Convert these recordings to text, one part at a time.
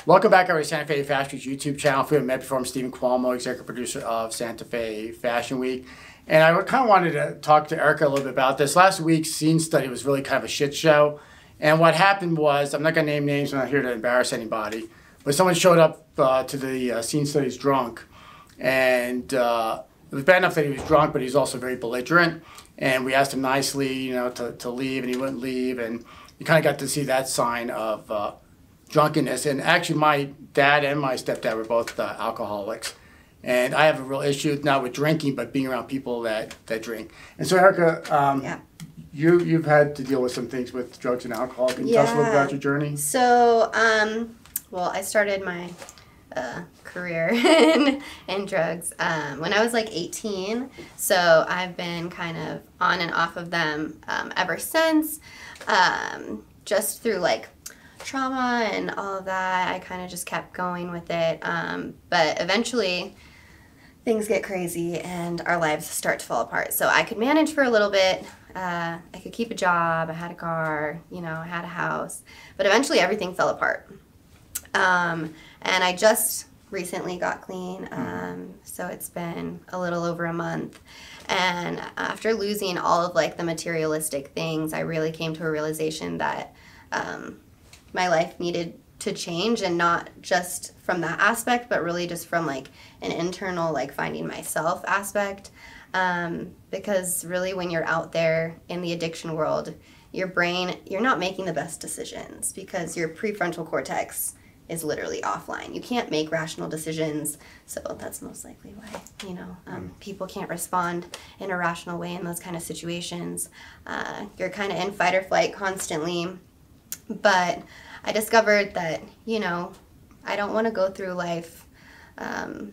Welcome back, everybody, to Santa Fe Fashion Week's YouTube channel. If we haven't met before, I'm Stephen Cuomo, executive producer of Santa Fe Fashion Week. And I kind of wanted to talk to Erika a little bit about this. Last week's scene study was really kind of a shit show. And what happened was, I'm not going to name names, I'm not here to embarrass anybody, but someone showed up to the scene studies drunk. And it was bad enough that he was drunk, but he was also very belligerent. And we asked him nicely, you know, to leave, and he wouldn't leave. And you kind of got to see that sign of drunkenness. And actually, my dad and my stepdad were both alcoholics. And I have a real issue, not with drinking, but being around people that drink. And so, Erika, you've had to deal with some things with drugs and alcohol. Can you tell us a little about your journey? So, well, I started my career in drugs when I was like 18. So I've been kind of on and off of them ever since, just through like trauma and all of that. I kind of just kept going with it. But eventually things get crazy and our lives start to fall apart. So I could manage for a little bit. I could keep a job. I had a car, you know, I had a house, but eventually everything fell apart. And I just recently got clean. So it's been a little over a month. And after losing all of like the materialistic things, I really came to a realization that my life needed to change, and not just from that aspect, but really just from like an internal, like finding myself aspect. Because really when you're out there in the addiction world, your brain, you're not making the best decisions because your prefrontal cortex is literally offline. You can't make rational decisions, so that's most likely why, you know, people can't respond in a rational way in those kind of situations. You're kind of in fight or flight constantly. But I discovered that, you know, I don't want to go through life kind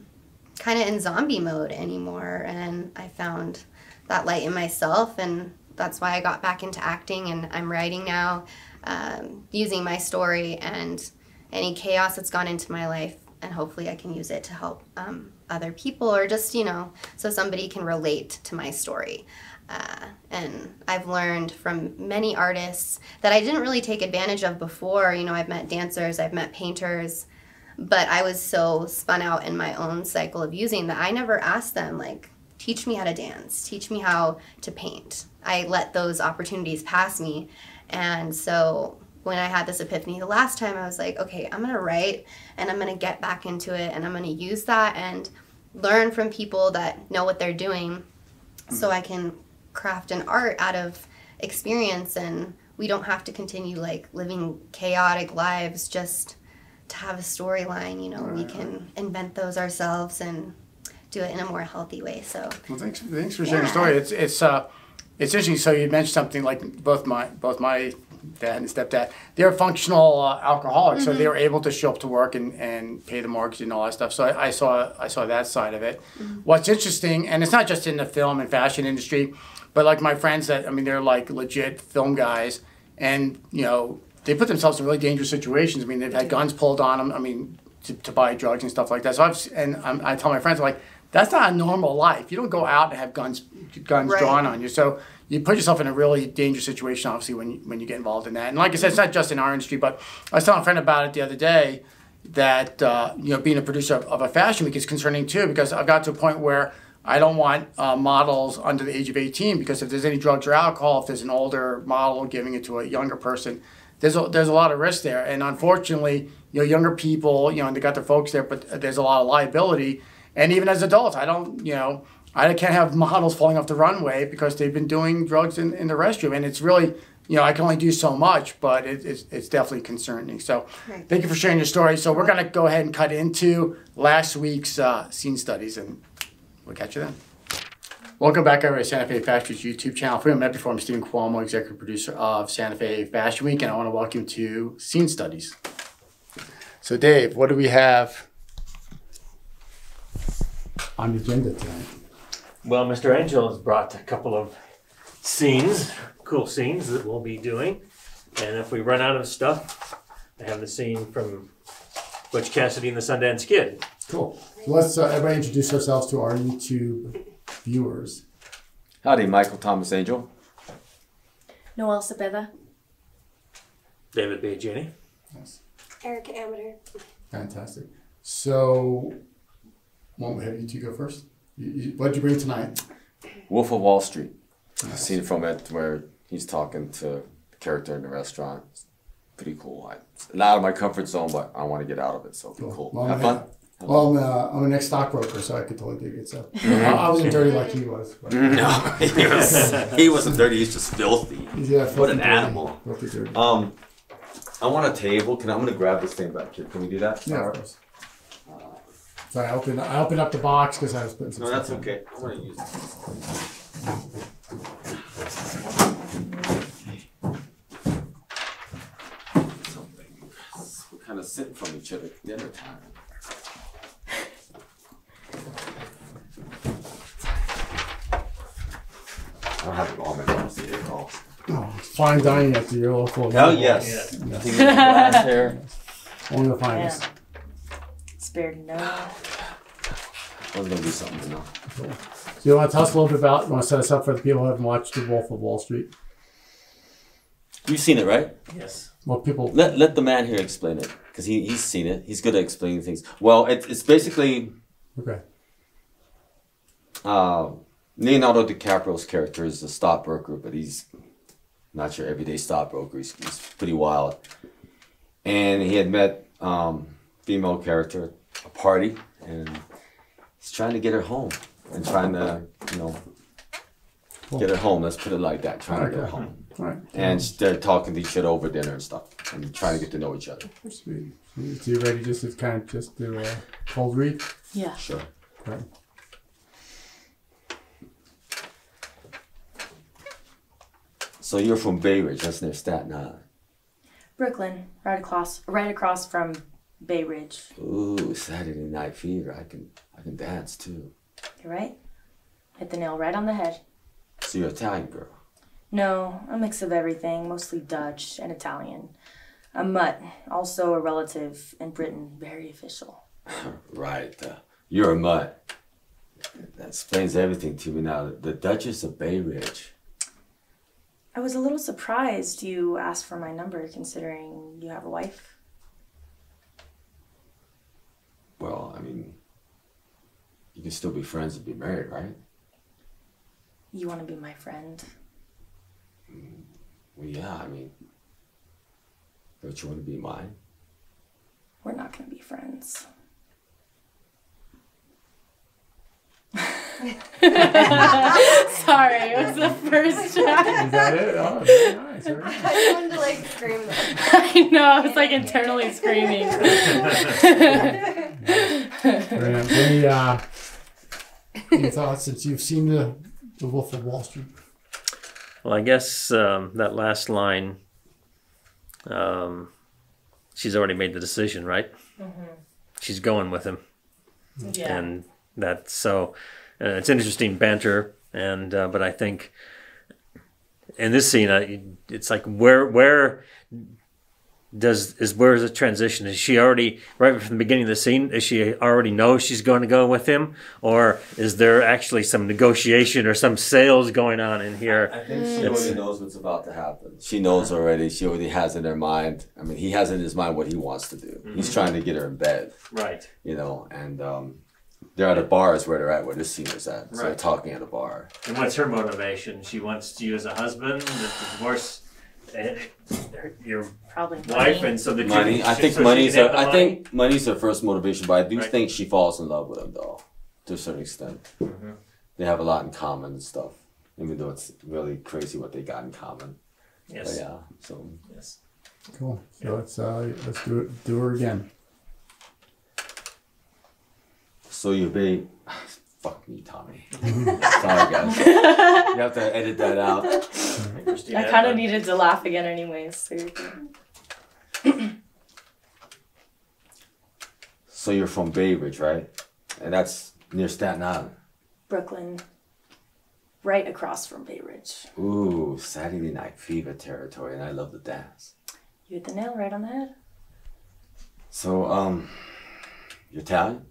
of in zombie mode anymore. And I found that light in myself, and that's why I got back into acting, and I'm writing now, using my story and any chaos that's gone into my life, and hopefully I can use it to help other people, or just, you know, so somebody can relate to my story. And I've learned from many artists that I didn't really take advantage of before. You know, I've met dancers, I've met painters, but I was so spun out in my own cycle of using that I never asked them, like, teach me how to dance, teach me how to paint. I let those opportunities pass me. And so when I had this epiphany the last time, I was like, okay, I'm going to write, and I'm going to get back into it, and I'm going to use that and learn from people that know what they're doing, so I can craft an art out of experience, and we don't have to continue like living chaotic lives just to have a storyline. You know, we can invent those ourselves and do it in a more healthy way. So well, thanks for sharing your story. It's interesting. So you mentioned something like both my dad and stepdad, they're functional alcoholics, so they were able to show up to work and pay the mortgage and all that stuff. So I saw that side of it. What's interesting, and it's not just in the film and fashion industry, but like my friends that, I mean, they're like legit film guys, and you know, they put themselves in really dangerous situations. I mean, they've had guns pulled on them, I mean, to buy drugs and stuff like that. So I tell my friends, like, that's not a normal life. You don't go out and have guns drawn on you. So you put yourself in a really dangerous situation, obviously, when you get involved in that. And like I said, it's not just in our industry, but I was telling a friend about it the other day that, you know, being a producer of a fashion week is concerning too, because I've got to a point where I don't want models under the age of 18, because if there's any drugs or alcohol, if there's an older model giving it to a younger person, there's a lot of risk there. And unfortunately, you know, younger people, you know, and they got their folks there, but there's a lot of liability. And even as adults, I can't have models falling off the runway because they've been doing drugs in the restroom. And it's really, you know, I can only do so much, but it's definitely concerning. So thank you for sharing your story. So we're going to go ahead and cut into last week's scene studies, and we'll catch you then. Welcome back, everybody, to Santa Fe Fashion Week's YouTube channel. If we haven't met before, I'm Stephen Cuomo, executive producer of Santa Fe Fashion Week, and I want to welcome you to Scene Studies. So Dave, what do we have on the agenda tonight? Well, Mr. Angel has brought a couple of scenes, cool scenes that we'll be doing. And if we run out of stuff, I have the scene from Butch Cassidy and the Sundance Kid. Cool. So let's everybody introduce ourselves to our YouTube viewers. Howdy, Michael Thomas Angel. Noelle Cepede. David Biagini. Yes. Erika Ammeter. Fantastic. So, won't we have you two go first? What did you bring tonight? Wolf of Wall Street. A scene from it where he's talking to the character in the restaurant. It's pretty cool. It's out of my comfort zone, but I want to get out of it, so it'll be cool. Well, Have fun. Well, I'm a next stockbroker, so I could totally dig it. So I wasn't dirty like he was. But. No, he wasn't dirty. He's just filthy. Yeah, What an dirty. animal. Filthy dirty. I want a table. I'm gonna grab this thing back here. Can we do that? Yeah, of course. Sorry, I opened up the box because I was putting some No, that's stuff in. okay. I want to use this. We're kind of sitting from each other the other time. I don't have it all my notes here at all. Oh, it's fine dining at the local. Hell yes. Yeah. I think it's glass here. Only the finest. Yeah. Spared no. I was gonna do something, you know. Cool. So you want to tell us a little bit about? You want to set us up for the people who haven't watched The Wolf of Wall Street? You've seen it, right? Yes. Well, people. Let the man here explain it, because he's seen it. He's good at explaining things. Well, it's basically Okay. Leonardo DiCaprio's character is a stockbroker, but he's not your everyday stockbroker. He's pretty wild. And he had met female character at a party, and he's trying to get her home and trying to, get her home. Let's put it like that. Trying to get her home. All right. And they're talking to each other over dinner and stuff, and trying to get to know each other. Sweet. So you ready just to kind of just do a cold read? Yeah. Sure. Okay. So you're from Bay Ridge, that's near Staten Island. Brooklyn, right across from Bay Ridge. Ooh, Saturday Night Fever. I can dance too. You're right. Hit the nail right on the head. So you're Italian girl. No, a mix of everything, mostly Dutch and Italian. A mutt, also a relative in Britain, very official. Right. You're a mutt. That explains everything to me now. The Duchess of Bay Ridge. I was a little surprised you asked for my number, considering you have a wife. Well, I mean, you can still be friends and be married, right? You want to be my friend? Well, yeah, I mean, don't you want to be mine? We're not going to be friends. Sorry, it was the first try. Is that it? Oh, very nice. Very nice. I wanted to like scream that. I know, I was like internally screaming. Very nice. Any thoughts since you've seen the Wolf of Wall Street? Well, I guess that last line, she's already made the decision, right? Mm-hmm. She's going with him. Yeah. And that's so, it's interesting banter, and but I think in this scene, it's like where is the transition? Is she already right from the beginning of the scene? Is she already know she's going to go with him, or is there actually some negotiation or some sales going on in here? I think she already knows what's about to happen. She knows already. She already has in her mind. I mean, he has in his mind what he wants to do. Mm-hmm. He's trying to get her in bed. Right. And they're at a bar is where they're at, where this scene is at. So they're Right. talking at a bar. And what's her motivation? She wants you as a husband, the divorce your Probably wife, money. and so the Money. I think money's her first motivation, but I do Right. think she falls in love with him though, to a certain extent. Mm-hmm. They have a lot in common and stuff, even though it's really crazy what they got in common. Yes. But yeah, so Yes. Cool. So let's do her again. so you babe. Fuck me, Tommy. Sorry, guys. You have to edit that out. I kind of needed to laugh again anyways. So you're good. So you're from Bay Ridge, right? And that's near Staten Island. Brooklyn, right across from Bay Ridge. Ooh, Saturday Night Fever territory, and I love to dance. You hit the nail right on the head. So, you're Italian?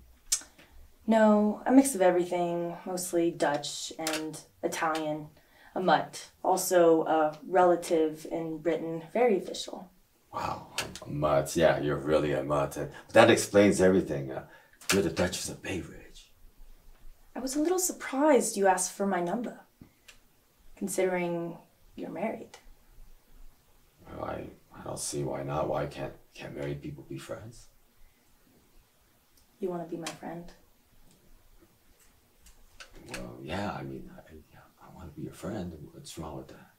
No, a mix of everything, mostly Dutch and Italian. A mutt, also a relative in Britain, very official. Wow, a mutt. Yeah, you're really a mutt. That explains everything. You're the Duchess of Bay Ridge. I was a little surprised you asked for my number, considering you're married. Well, I don't see why not. Why can't married people be friends? You want to be my friend? Well, yeah. I mean, I want to be your friend. What's wrong with that?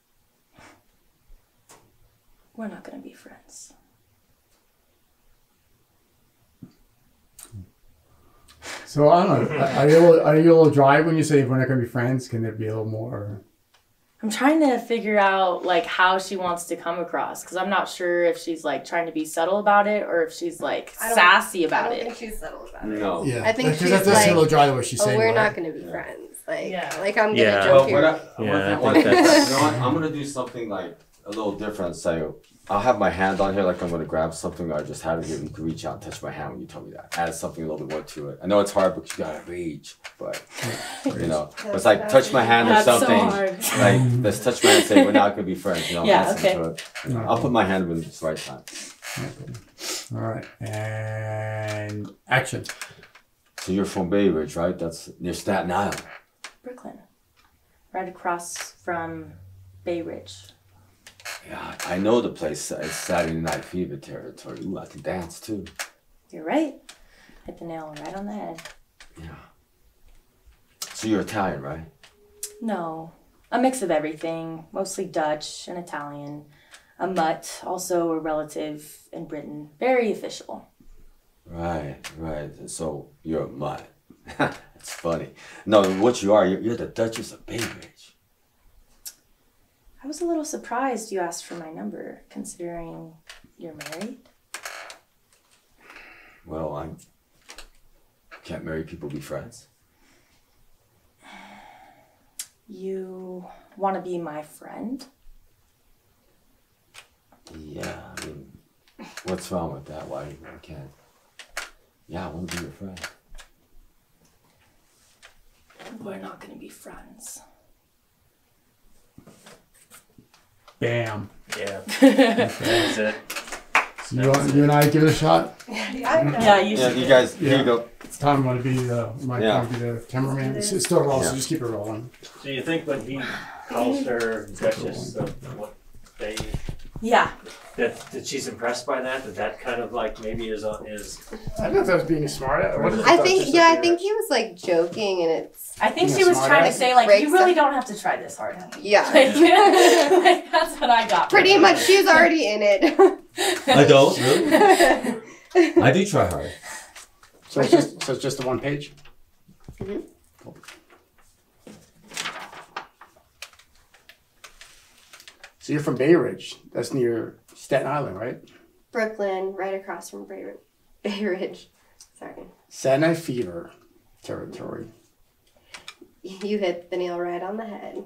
We're not gonna be friends. So I don't know. Are you a little dry when you say we're not gonna be friends? Can there be a little more? I'm trying to figure out like how she wants to come across because I'm not sure if she's like trying to be subtle about it or if she's like sassy about I it. don't think she's subtle about it. No. Yeah, I think she's that's like, a little dry the way she's oh, saying. we're it, not right? going to be friends. Like, Yeah. like I'm going to Yeah. jump Well, here. Yeah, I think you know that's- what? I'm gonna do something like a little different. So I'll have my hand on here, like I'm gonna grab something. I just have it here. You can reach out and touch my hand when you tell me that. Add something a little bit more to it. I know it's hard because you gotta reach, but you know, it's like touch my hand or That's so something. hard. Like let's touch my hand and say we're not gonna be friends. You know, Yeah, add something okay. to it. I'll put my hand when it's the right time. All right, and action. So you're from Bay Ridge, right? That's near Staten Island. Brooklyn, right across from Bay Ridge. Yeah, I know the place. It's Saturday Night Fever territory. Ooh, I can dance too. You're right. Hit the nail right on the head. Yeah. So you're Italian, right? No, a mix of everything, mostly Dutch and Italian. A mutt, also a relative in Britain. Very official. Right. So you're a mutt. That's funny. No, what you are, you're the Duchess of Bay Ridge. I was a little surprised you asked for my number, considering you're married. Well, can't married people be friends? You want to be my friend? Yeah, I mean, what's wrong with that? Why can't? Yeah, I want to be your friend. We're not going to be friends. Bam. Yeah. That's it. So you and I give it a shot. Yeah, you Yeah, should. you guys, here you go. It's Tom want to be the cameraman. It's still rolling, so Yeah. just keep it rolling. So you think when he calls her Duchess of what they Yeah. that she's impressed by that kind of like maybe is I don't know if that was being smart. What is I think, yeah, I think he was like joking and it's, I think Being she a was trying to smartass. say, like, Breaks you really them. don't have to try this hard, honey. yeah. Like, that's what I got. Pretty much, she's already in it. I don't, really? I do try hard. So it's just the one page? Mhm. Cool. So you're from Bay Ridge. That's near Staten Island, right? Brooklyn, right across from Bay Ridge. Sorry. Saturday Night Fever territory. You hit the nail right on the head.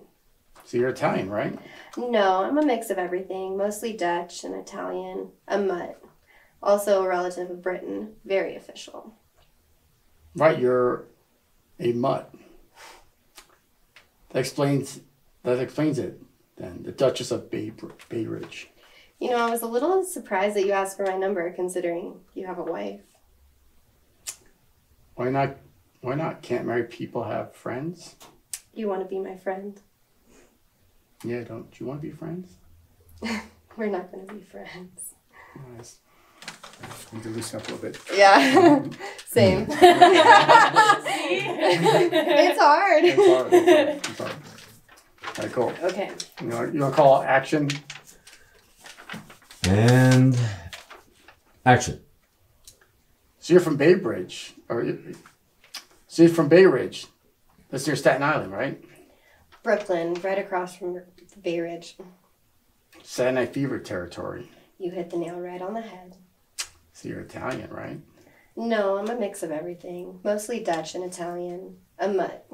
So you're Italian, right? No, I'm a mix of everything, mostly Dutch and Italian. A mutt. Also a relative of Britain. Very official. Right, you're a mutt. That explains it then. The Duchess of Bay Ridge. You know, I was a little surprised that you asked for my number considering you have a wife. Why not? Why not? Can't married people have friends? You want to be my friend? Yeah, don't you want to be friends? We're not going to be friends. Nice. Need to loosen up a little bit. Yeah. Same. It's hard. It's hard. It's hard. All right, cool. Okay. You want to call action? And action. So you're from Bay Ridge, so you're from Bay Ridge. That's near Staten Island, right? Brooklyn, right across from Bay Ridge. Saturday Night Fever territory. You hit the nail right on the head. So you're Italian, right? No, I'm a mix of everything. Mostly Dutch and Italian. A mutt.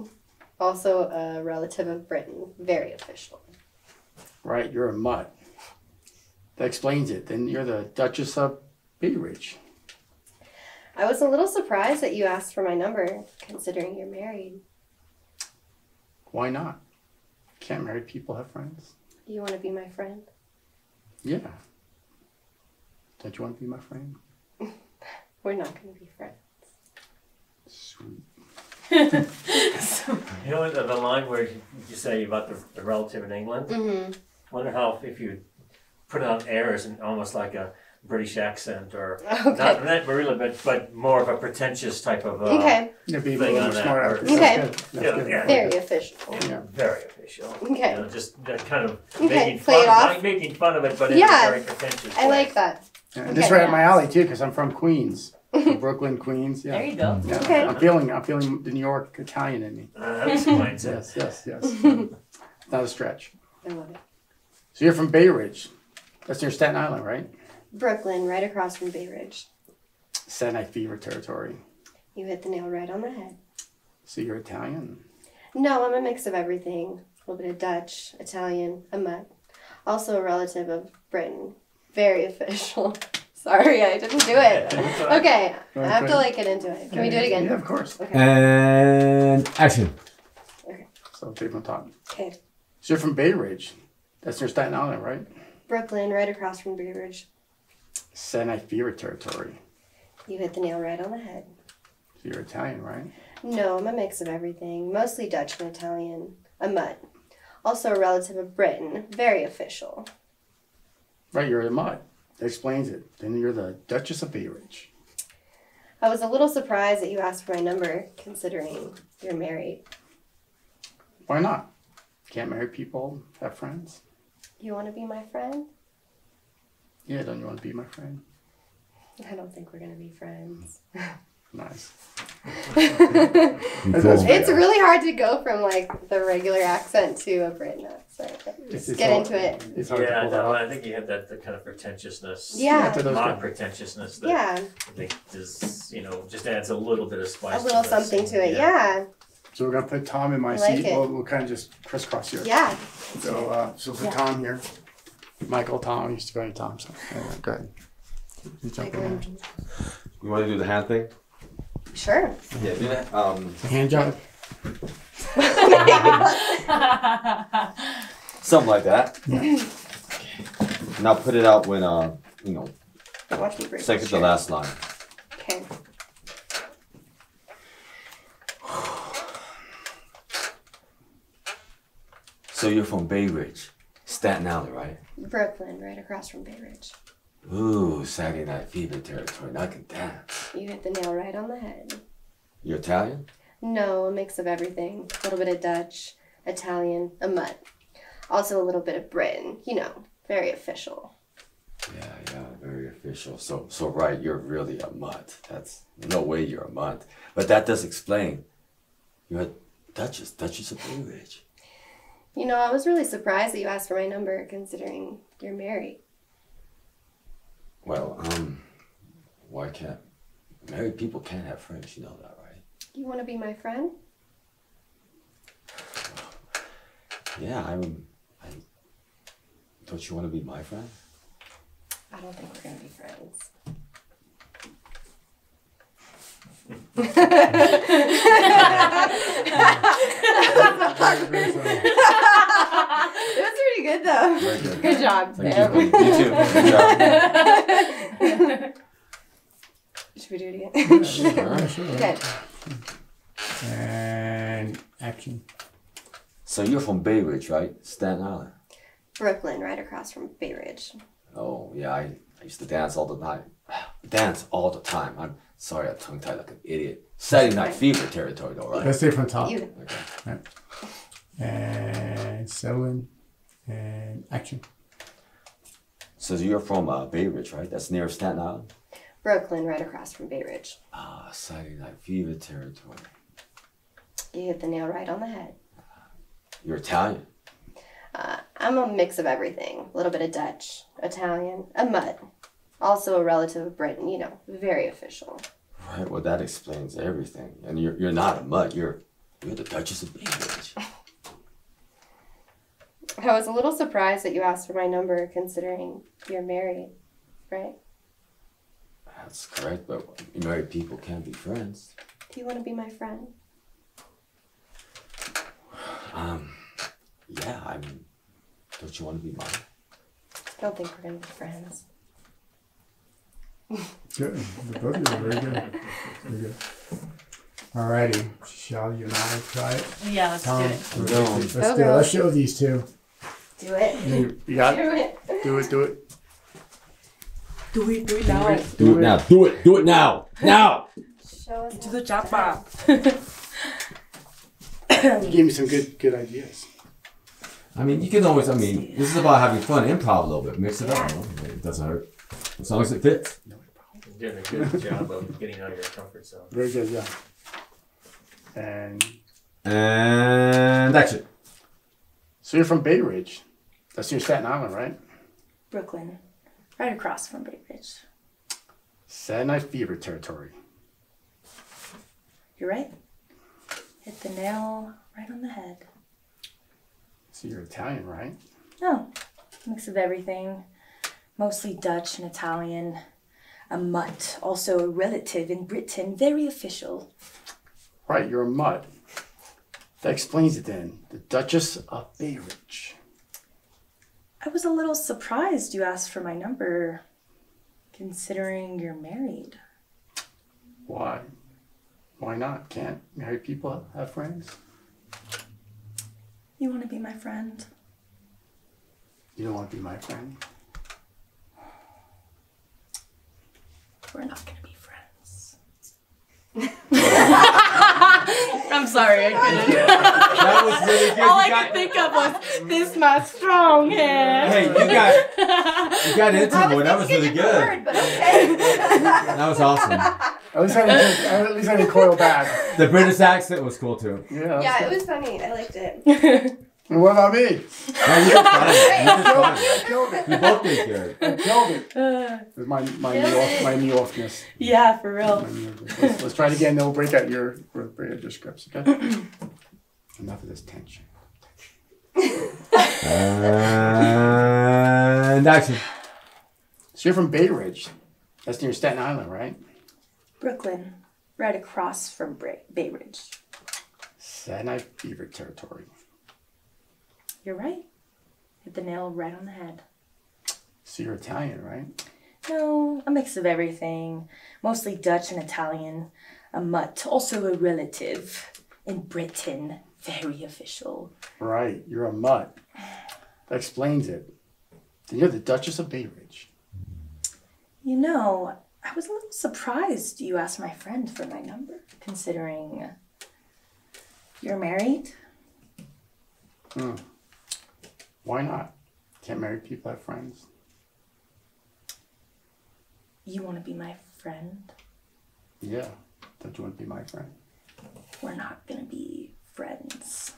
Also a relative of Britain. Very official. Right, you're a mutt. That explains it. Then you're the Duchess of Bay Ridge. I was a little surprised that you asked for my number, considering you're married. Why not? Can't married people have friends? You want to be my friend? Yeah. Don't you want to be my friend? We're not going to be friends. Sweet. You know the line where you say about the relative in England? Mm-hmm. Wonder how if you put it on airs and almost like a British accent or Okay. not really, but more of a pretentious type of Okay. Yeah, be a Thing little on more that smart word. aleck. Okay. That's good. That's Yeah, good. yeah. Very official. Yeah. very official. Okay. You know, just that kind of Okay, making play it fun, off. not making fun of it, but in Yeah. a very pretentious I way. like that. Yeah, and this Okay. right up my alley too, because I'm from Queens, from Brooklyn, Queens. Yeah. There you go. Yeah. Okay. I'm feeling the New York Italian in me. That explains it. Yes. Not a stretch. I love it. So you're from Bay Ridge. That's near Staten Island, right? Brooklyn, right across from Bay Ridge. Saturday Night Fever territory. You hit the nail right on the head. So you're Italian. No, I'm a mix of everything. A little bit of Dutch, Italian, a mutt. Also a relative of Britain. Very official. Sorry, I didn't do it. Okay, I have to get into it. Can we do it again? Yeah, of course. Okay. And action. So take from top. Okay. So you're from Bay Ridge. That's near Staten Island, right? Brooklyn, right across from Bay Ridge. Saturday Night Fever territory. You hit the nail right on the head. So you're Italian, right? No, I'm a mix of everything. Mostly Dutch and Italian. A mutt. Also a relative of Britain. Very official. Right, you're a mutt. That explains it. Then you're the Duchess of Bay Ridge. I was a little surprised that you asked for my number, considering you're married. Why not? Can't married people have friends? You want to be my friend? Yeah, don't you want to be my friend? I don't think we're going to be friends. Nice. It's really hard to go from the regular accent to a Britain accent. It's Get hard- into it. It's hard to Yeah, pull that no, off. I think you have that the kind of pretentiousness. Yeah. After those Not guys. pretentiousness that Yeah, I think is, just adds a little bit of spice. a little this. something to it. Yeah. So we're gonna put Tom in my I like seat. it. We'll kind of just crisscross here. Yeah. So put Tom here. Michael, Tom. I used to go to Tom. So go ahead. You jump in there. You want to do the hand thing? Sure. Yeah, do that. Hand job. Something like that. Now put it out when Watch me break. second to last line. Okay. So you're from Bay Ridge, Staten Island, right? Brooklyn, right across from Bay Ridge. Ooh, Saturday Night Fever territory. Now I can dance. You hit the nail right on the head. You're Italian? No, a mix of everything. A little bit of Dutch, Italian, a mutt. Also a little bit of Britain. Very official. Yeah, very official. So right, you're really a mutt. That's no way you're a mutt. But that does explain. You're a Duchess of Bay Ridge. I was really surprised that you asked for my number, considering you're married. Well, why can't married people can't have friends? You know that, right? You want to be my friend? Yeah, don't you want to be my friend? I don't think we're going to be friends. It was pretty good, though. Very good. Good job. Thank Sam. you. You too. Good job. Should we do it again? Sure. Okay. And action. So you're from Bay Ridge, right? Staten Island. Brooklyn, right across from Bay Ridge. Oh yeah, I used to dance all the time. I'm sorry, I tongue-tied like an idiot. Saturday Night Fever territory, though, right? Let's stay from top. You. Okay. And settle in. And action. So you're from Bay Ridge, right? That's near Staten Island. Brooklyn, right across from Bay Ridge. Ah, Saturday Night Fever territory. You hit the nail right on the head. You're Italian. I'm a mix of everything. A little bit of Dutch, Italian, a mutt. Also a relative of Britain, very official. Right. Well, that explains everything. And you're not a mutt. You're the Duchess of Bay Ridge. I was a little surprised that you asked for my number, considering you're married, right? That's correct, but married people can't be friends. Do you want to be my friend? Yeah, don't you want to be mine? I don't think we're going to be friends. Good. The both of you are very good. Very good. Alrighty. Shall you and I try it? Yeah, let's do it. Let's do it. Let's show these two. Do it. You got it? Do it. Do it. Do it. Do it now. Do it now. Do it. Do it now. Now. Show us. To the chopper. You gave me some good ideas. I mean, you can always. I mean, this is about having fun. Improv a little bit. Mix it up. It doesn't hurt. As long as it fits. You're doing a good job of getting out of your comfort zone. Very good, yeah. And action. So you're from Bay Ridge. That's near Staten Island, right? Brooklyn. Right across from Bay Ridge. Saturday Night Fever territory. You're right. Hit the nail right on the head. So you're Italian, right? No. Mix of everything. Mostly Dutch and Italian. A mutt. Also a relative in Britain. Very official. Right, you're a mutt. That explains it then. The Duchess of Bay Ridge. I was a little surprised you asked for my number, considering you're married. Why? Why not? Can't married people have friends? You want to be my friend? You don't want to be my friend? We're not going to be friends. I'm sorry, I couldn't. That was really good. All I could think of was, this my strong hand. Hey, you got into it. That was really good. Word, but okay. That was awesome. At least I didn't coil back. The British accent was cool too. Yeah. Yeah, it was funny. I liked it. And what about me? No, you did fine. You did fine. I killed it. You both did good. I killed it. With my New Yorkness. Yeah, for real. Let's try it again. Then we'll break out your scripts. Okay. Enough of this tension. And action. So you're from Bay Ridge. That's near Staten Island, right? Brooklyn, right across from Bay Ridge. Saturday Night Fever territory. You're right. Hit the nail right on the head. So you're Italian, right? No, a mix of everything. Mostly Dutch and Italian. A mutt, also a relative. In Britain, very official. Right. You're a mutt. That explains it. Then you're the Duchess of Bay Ridge. You know, I was a little surprised you asked my friend for my number, considering you're married. Why not? Can't married people have friends? You want to be my friend? Yeah. Don't you want to be my friend? We're not going to be friends.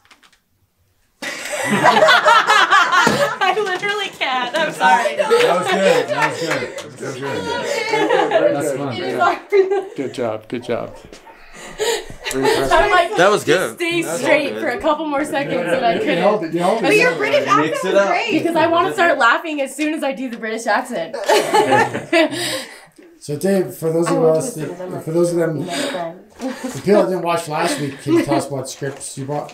I literally can't. I'm sorry. That was good. That was good. That's fun. Good job. Good job. I'm like, That was good. stay straight for a couple more seconds and I couldn't. Oh, your British accent Mix it was up. great. Because I want to start laughing as soon as I do the British accent. So Dave, for those of them, the people that didn't watch last week, can you tell us what scripts you bought?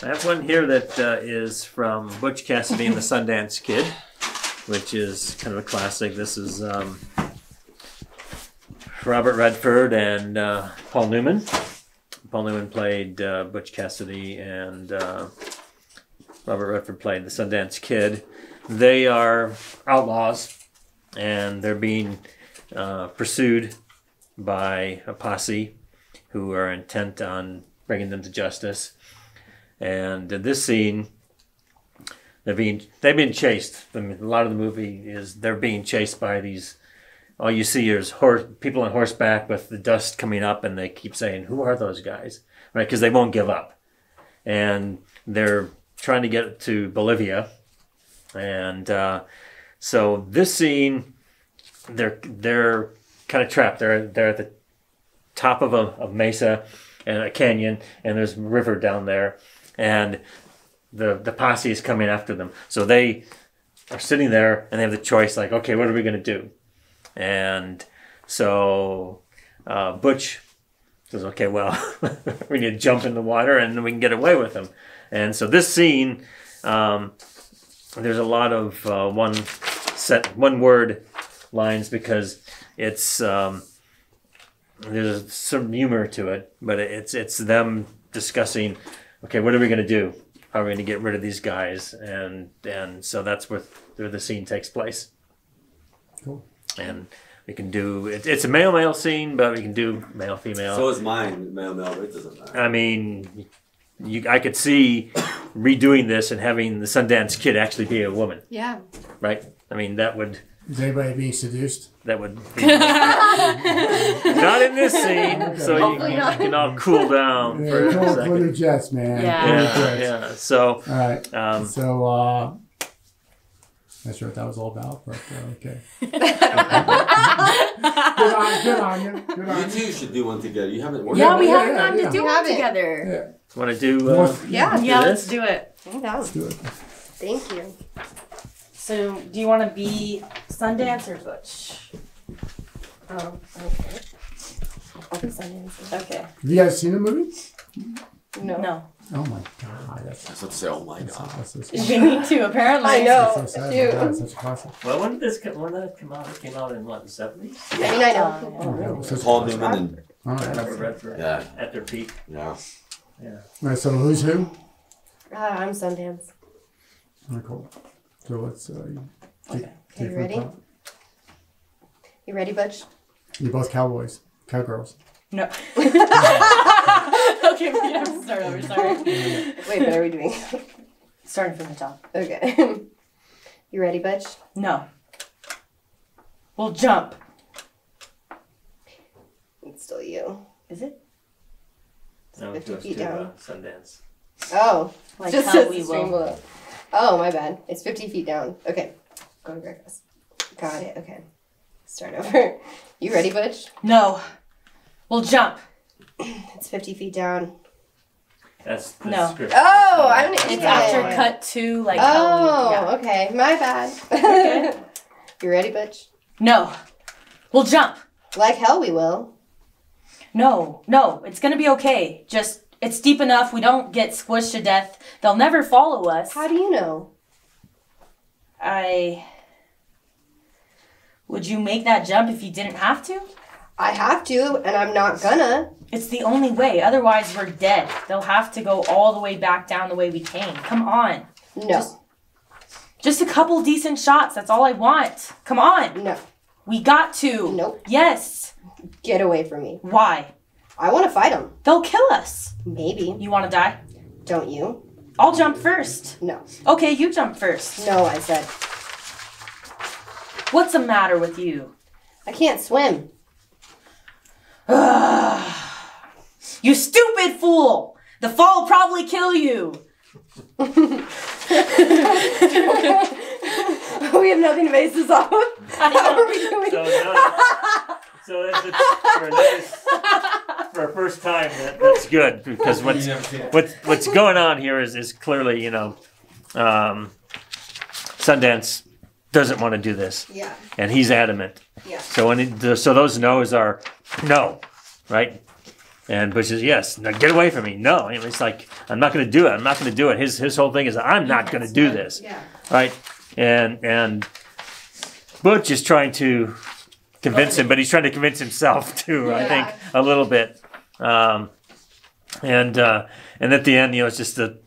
I have one here that is from Butch Cassidy and the Sundance Kid, which is kind of a classic. This is Robert Redford and Paul Newman. Paul Newman played Butch Cassidy, and Robert Redford played the Sundance Kid. They are outlaws, and they're being pursued by a posse who are intent on bringing them to justice. And in this scene, they've been chased. I mean, a lot of the movie is they're being chased by these. All you see is people on horseback with the dust coming up, and they keep saying, "Who are those guys?" Right? Because they won't give up, and they're trying to get to Bolivia. And so this scene, they're kind of trapped. They're at the top of a mesa and a canyon, and there's a river down there. And the posse is coming after them. So they are sitting there and they have the choice, like, okay, what are we going to do? And so Butch says, okay, well, we need to jump in the water and then we can get away with them. And so this scene, there's a lot of one word lines because it's there's some humor to it, but it's them discussing, okay, what are we going to do? How are we going to get rid of these guys? And so that's where the scene takes place. Cool. And we can do it's a male scene, but we can do male female. So is mine male, but it doesn't matter. I mean, I could see redoing this and having the Sundance Kid actually be a woman, Yeah. right? I mean, that would. Is anybody being seduced? That would be not in this scene, so you can all cool down for a For second. the Jets, man. Yeah. So, All right. So, not sure what that was all about, but okay. Good on you. Good on You two should do one together. You haven't worked. Yeah, we Yeah, haven't gotten yeah. to do We it haven't. together. Yeah. want to do? Yeah. Yeah, let's this? do it. Let's do it. Thank you. So, do you want to be Sundance or Butch? Oh, okay. I'll be Sundance. Okay. Have you guys seen the movie? No. No. Oh my god, that's That's what to say. Oh my so, god. that's so We sad. need to, apparently. I know. That's so sad. Shoot. My God, it's such a classic. Well, when did this come? When did it come out? It came out in what, the 70s? I mean, I know. Oh, yeah, it's such a Paul classic. Newman and All right. Robert Redford. yeah, At their peak. yeah. Yeah. All right, so who's who? I'm Sundance. All right, cool. So let's Okay. take You ready? from the top. You ready, Butch? You're both cowboys, cowgirls. No. Okay, we have to start over, sorry. Wait, what are we doing? Starting from the top. Okay. You ready, Butch? No. We'll jump. It's still you. Is it? No, it 50 goes feet to down. Sundance. Oh. Like Just how says we the stream will. below. Oh, my bad. It's 50 feet down. Okay. Going very fast. Got it. Okay. Start over. You ready, Butch? No. We'll jump. It's 50 feet down. That's the No. script. Oh, I'm an idiot. It's after cut to, like, how we... Oh, Yeah. okay. My bad. Okay. You ready, Butch? No. We'll jump. Like hell we will. No. It's gonna be okay. Just, it's deep enough. We don't get squished to death. They'll never follow us. How do you know? Would you make that jump if you didn't have to? I have to, and I'm not gonna. It's the only way. Otherwise, we're dead. They'll have to go all the way back down the way we came. Come on. No. Just a couple decent shots. That's all I want. Come on. No. We got to. Nope. Yes. Get away from me. Why? I want to fight them. They'll kill us. Maybe. You want to die? Don't you? I'll jump first. No. Okay, you jump first. No, I said. What's the matter with you? I can't swim. You stupid fool! The fall will probably kill you. We have nothing to base this off of. How are we doing? So that's for a first time. That's good because what's going on here is clearly Sundance doesn't want to do this, Yeah. and he's adamant. Yeah. So so those no's are no, right? And Bush says yes. Now get away from me. No, and it's like I'm not going to do it. I'm not going to do it. His whole thing is I'm not going to do this, Yeah. right? And Butch is trying to convince him, but he's trying to convince himself too. I think a little bit. And at the end, it's just the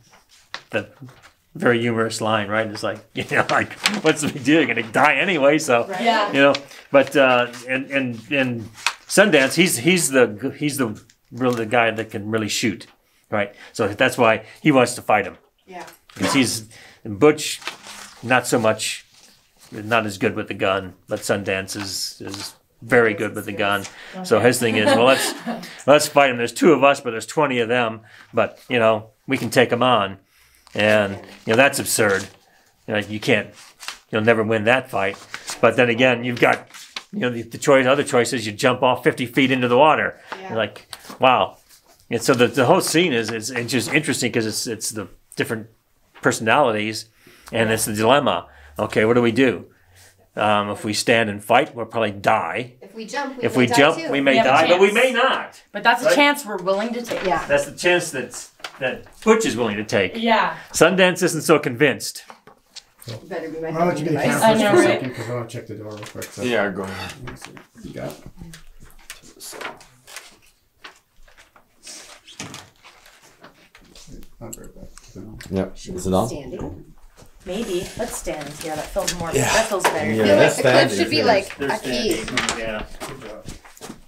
very humorous line, right? It's like like what's the big deal? You're gonna die anyway, so Yeah. But and Sundance, he's the guy that can really shoot, right? So that's why he wants to fight him. Yeah. Because Butch, not so much, not as good with the gun, but Sundance is very good with the gun. So his thing is, well, let's fight him. There's 2 of us, but there's 20 of them. But we can take them on, and that's absurd. You'll never win that fight. But then again, you've got the other choice is you jump off 50 feet into the water. Yeah. You're like, wow. And so the whole scene is just interesting because it's the different personalities, and it's the dilemma. Okay, what do we do? If we stand and fight, we'll probably die. If we jump, If we jump, we may We have a die, but we chance. may not. But that's a Right? chance we're willing to take. Yeah. That's the chance that Butch is willing to take. Yeah. Sundance isn't so convinced. Better be my I'll let you get the device. camera I first know, for a right? second because I want to check the door real quick. So. Yeah, go ahead. You got it? I'll be right back. Yep. Is it on? Standing. Maybe. Let's stand. Yeah, that feels more. Yeah. That feels better. Yeah, I feel like that's the clip standing, should be it like They're a key. standing, yeah.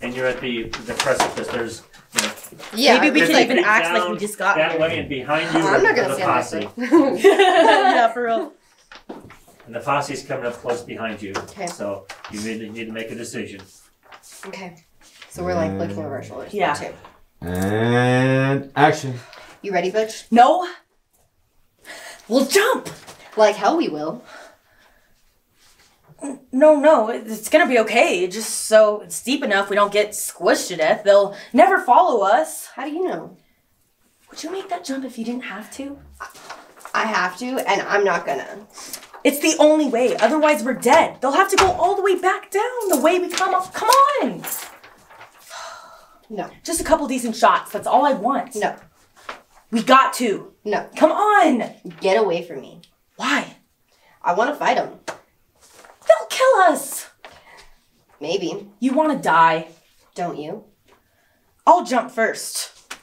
And you're at the precipice, there's, you know, Yeah, Maybe we there's can a even big act like down we just got that here. way, and behind you I'm not are gonna the stand posse. like Yeah, for real. And the posse's coming up close behind you. Okay. So you need to make a decision. Okay. So we're like looking over our shoulders. Yeah. Too. And action. You ready, Butch? No. We'll jump. Like hell we will. No, it's gonna be okay. Just so it's deep enough we don't get squished to death. They'll never follow us. How do you know? Would you make that jump if you didn't have to? I have to, and I'm not gonna. It's the only way. Otherwise, we're dead. They'll have to go all the way back down the way we come up. Come on. No. Just a couple decent shots. That's all I want. No. We got to. No. Come on. Get away from me. Why? I want to fight them. They'll kill us. Maybe. You want to die? Don't you? I'll jump first.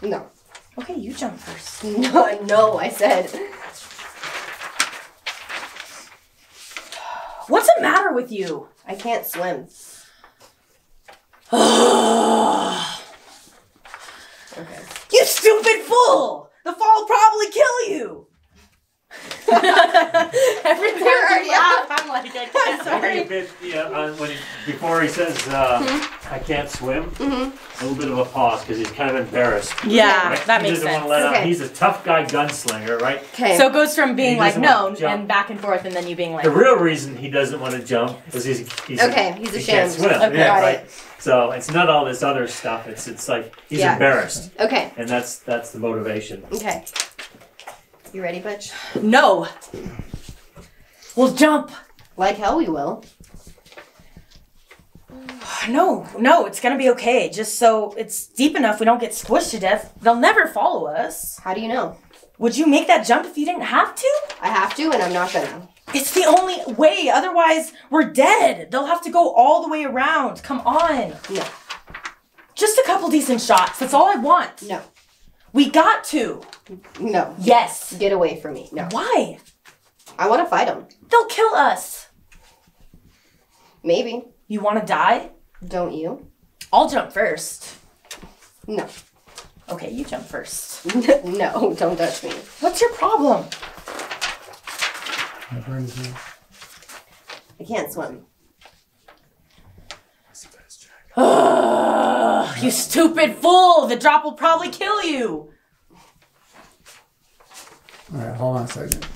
No. Okay, you jump first. No, I said. What's the matter with you? I can't swim. Okay. You stupid fool! The fall will probably kill you. Every time They're already you laugh, I'm like, I can't. Sorry. Before he says, I can't swim, a little bit of a pause because he's kind of embarrassed. Yeah, Right? that He makes doesn't want sense. to let out. Okay. He's a tough guy gunslinger, right? Okay. So it goes from being He like doesn't no want to jump. and back and forth, and then you being like, The real reason he doesn't want to jump is he's Okay, he's he ashamed. can't swim. Okay, yeah, got right. it. So it's not all this other stuff. It's like he's Yeah. embarrassed, Okay. and that's the motivation. Okay. You ready, Butch? no. We'll jump. Like hell we will. No, it's gonna be okay. Just so it's deep enough we don't get squished to death. They'll never follow us. How do you know? Would you make that jump if you didn't have to? I have to, and I'm not gonna. It's the only way. Otherwise, we're dead. They'll have to go all the way around. Come on. No. Just a couple decent shots. That's all I want. No. We got to. No. Yes. Get away from me. No. Why? I want to fight them. They'll kill us. Maybe. You want to die? Don't you? I'll jump first. No. Okay, you jump first. No, don't touch me. What's your problem? I can't swim. You stupid fool! The drop will probably kill you. All right, hold on a second.